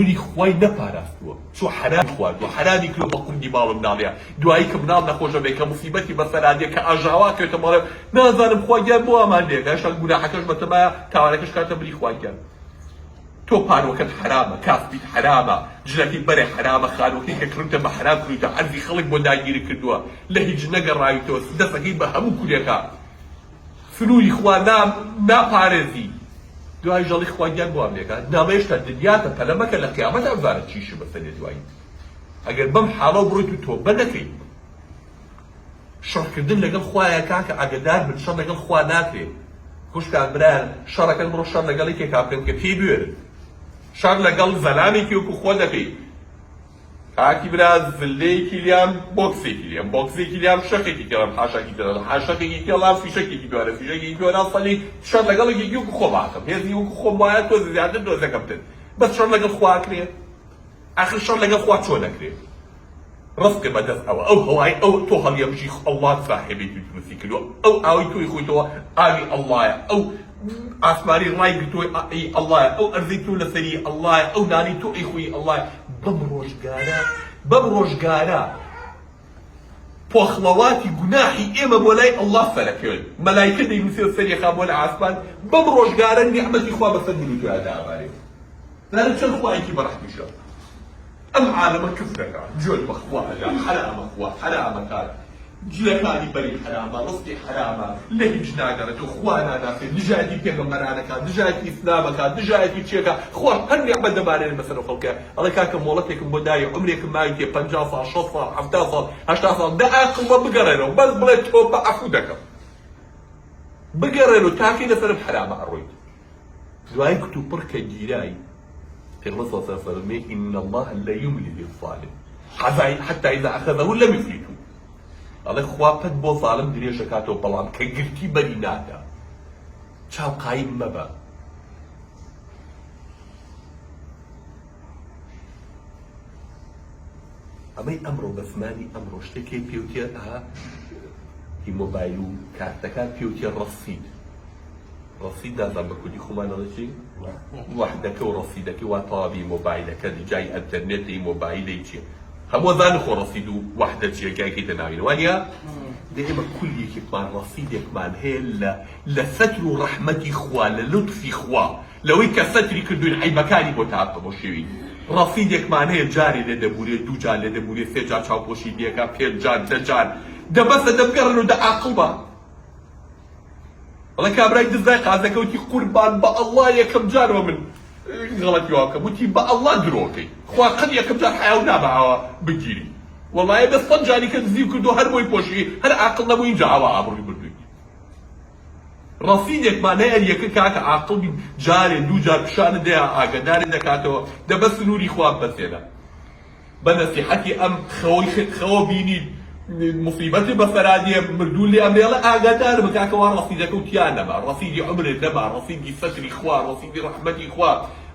سنووری خوای نەپاراستووە چۆ حرام خواردووە حرامی کرد بە قوندی باڵم ناڵەیە دوایی کە مناڵ نەخۆشە بێ کە موسیبەتی بەسەرادێ کە ئاژاوا کەوێتە ماڵێ نازانم خواگیان بۆ ئامان لێگە شەڵ گوناحەکەش بەتەمایە تاوانەکەش کاتە بری خواگیان تۆ پارۆکەت حرامە کاسبیت حرامە جلەتی بەرێ حرامە خانووکەی کە کردتە بە حرام کردوتە عەرزی خەڵک بۆ داگیری کردووە لە هیچ نەگەڕاویتەوە دەستەکەی بە هەموو کورێکە سنووری خوا ناپارێزی دوای ژەڵی خواگیان بۆ ئەمێکە نامەیشتا دنیاتە پەلەمەکە لە قیامەت ئەوزارە چیشە بەسەرێ دوایی ئەگەر بەم حاڵە بڕۆیت و تۆبە نەکەیت شەڕکردن لەگەڵ خوایە کاکە ئاگدار بن شەڕ لەگەڵ خوا ناکرێت خوشکان برایان شەڕەکەن بڕۆ شەڕ لەگەڵی کێکا بکەن کە پێی بوێرن شەڕ لەگەڵ زەلامێکی وەکو خۆ دەکەیت کاکی برا زلەیەکی لیام بۆکسێکی لیام بۆکسێکی لیام شەقێکی کێڵام حاشاکی کێڵام حاشەقێکی کێڵام فیشەکێکی دوارە فیشەکێکی دوارە سەلی شەڕ لەگەڵێکی وەکو خۆ باکەم هێزی وەکو خۆم وایە تۆ زیاتر دۆزەکە بتن بەس شەڕ لەگەڵ خوا کرێت ئاخر شەڕ لەگەڵ خوا چۆن نەکرێت ڕفقە بەدەست ئەوە ئەو هەوای ئەو تۆ هەڵیەمژی ئەڵڵا ساحێبێتی دروستی کردووە ئەو ئاوی تۆی خۆیتەوە ئاوی ئەڵڵایە ئەو ئاسمانی ڕای گرتووی ئەی ئەڵڵایە ئەو ئەرزەی تۆ لەسەری ئەڵڵایە ئەو نانی تۆ ئەی خۆی ئەڵڵایە بەم ڕۆژگارە پۆخڵەواتی گوناحی ئێمە بۆ لای ئەڵڵا فەرەکەوێت مەلایکە دەینووسێ سەریەخا بۆ لە ئاسمان بەم ڕۆژگارە نیعمەتی خوا بەسەر من و تۆیان دابارێت زانم چەند خوایەکی بەڕەحمیشە ئەم عالەمە کفرەکە جۆر بەخوا حرامە خوا حرامەکان جلەکانی بەری حرامە ڕستی حرامە لە هیچ ناگەڕێتەوە خوا ناناسێت دژایەتی پێغەمبەرانەکان دژایەتی ئیسلامەکان دژایەتی چیەکە خوا هەر نیعمەت دەبارێنێت بەسەر خەڵکە ئەڵێ کاکە مۆڵەتێکم بۆ دایە عومرێکم ماوی تێ 50 ساڵ 60 ساڵ 70 ساڵ 80 ساڵ دە عاقڵ بگەڕێنەوە بەس بڵێت تۆ بە عەفو دەکەم بگەڕێنەوە تاکەی لەسەرم حرامە ئەڕۆیت دوای کت و پڕ کە گیرایی پێغەمبەر صلی الله علیه و سلم إن الله لا يملي للظالم حتى إذا أخذه لم يفلته ئەڵێ خوا پەت بۆ زاڵم درێژەکاتەوە بەڵام کە گرتی بەری نادا چاو قایم مەبە ئەمەی ئەمڕۆ بە زمانی ئەمڕۆ شتێکی پێوتێ هی مۆبایل و کارتەکان پێوتێ ڕەسید ڕەسید دازان بە کوردی خۆمانەڵێ چی وەحدەکە و ڕەسیدەکەی وا تەواوی مۆبایلەکە جای ئەنتەرنێتی مۆبایلەی چیە هەموو زان خۆ ڕەسید و وەحدە چیەکەیکەیتە ناوین وانە دە ئێمە کولیەکێکمان ڕەسیدێکمان هەیە لە سەتر و ڕەحمەتی خوا لە لوتفی خوا لەوەی کە سەتری کردوین عیبەکانی بۆ تاقە بۆ شێوی ڕەسیدێکمان هەیە جارێ لێ دەبورێت دوو جار لێ دەبورێت سێ جار چاوپۆشی دیەکە پێنج جار دە جار دەبەستە دەبگەڕن و دە عاقڵ بە بەڵێ کابرای دزای قازەکەوتی قوربان بە ئەڵڵا یەکەم جارەوە من غەڵەتی وا بکەم وتی بە ئەڵڵا درۆکەی خوا قەت یەکەم جار حیاو نابەوە بگیری وەڵایە بە 100 جاری کە دزی کردو هەر بۆی پۆشی هەر عاقڵ نەبوو اینجا ئاوا ئابڕووی بردووی ڕەسیدێکمان هەیە یەکە کاکە عاقڵ بین جارێ دوو جار پیشانت دەیە ئاگادارت دەکاتەوە دەبەست نووری خوا بەسێنە بە نەسیحەتی ئەم خەوە بینی مصیبەتی بەفەرادیە مردوو لێ ئەمێڵە ئاگادار بە کاکەوا ڕەسیدەکە و تیان نەما ڕەسیدی عومرت نەما ڕەسیدی سەتری خوا ڕەسیدی ڕەحمەتی خوا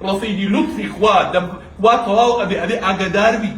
ڕەسیدی لوتفی خوا وا تەواو ئەبێ ئاگادار بی